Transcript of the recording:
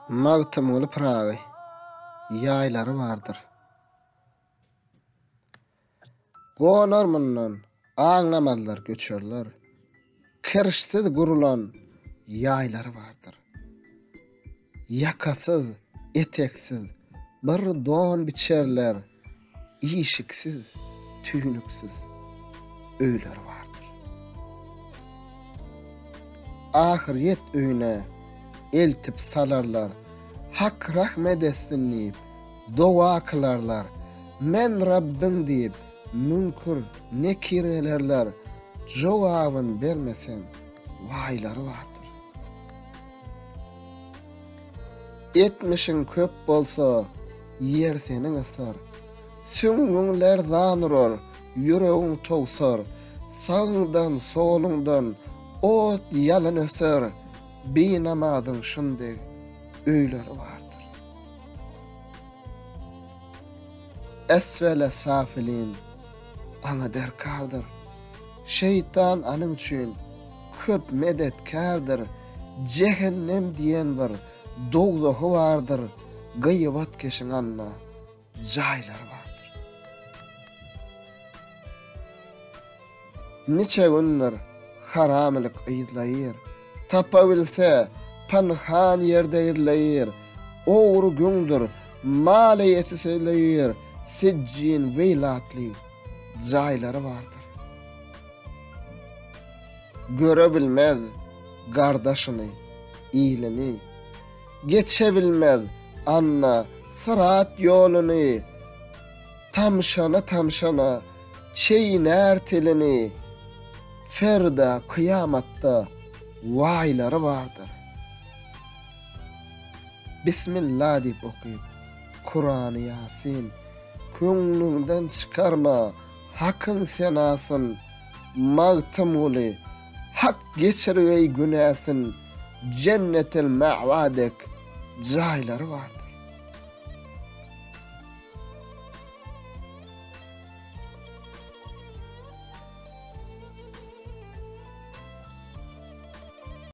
Magtymyly Pragy ýaýlary bardyr. Gonarmyndan aňlamazlar göçerler. Kirişsiz gurulan ýaýlary bardyr. Yakasyz, eteksiz bir don biçerler. İşiksiz, tüýnüksiz öýleri bardyr. Ahiret öýüne eltip salarlar. Hak rahmet etsin diýip dowa kılarlar. Men Rabbim diýip münkür nekir elerler. Jogabyn bermesen waýlary bardyr. Etmişin köp bolsa yer seniň ısar. Süňgüňler zanyror, yüregiň togsar. Sağdan solundan ot yalan öser. Beýnamadyň şunday öýleri bardyr. Esvele safilin ana derkardır. Şeytan anyň üçin köp medetkardır. Cehennem diýen bir dogzahy bardyr. Gıybat keşiň anna jaýlary bardyr. Niçe günler haramlyk ýyzlaýar. Tapa bilse panhan ýerde ýyzlaýar. Ogry güňdür mala ýeti söýleýär. Sijjin weylatly jaýlary bardyr. Göre bilmez gardaşyny, ýylany. Geçe bilmez anna sırat ýoluny. Tamşana çeýner telini. Ferda kıyamatda waýlary bardyr. Bismillah diýip okyp Kur'an-y Yasin köňlüňden çykarma hakyň senasyn magtymly hak geçirýär günäsin cennetil ma'wadek jaýlary bardyr.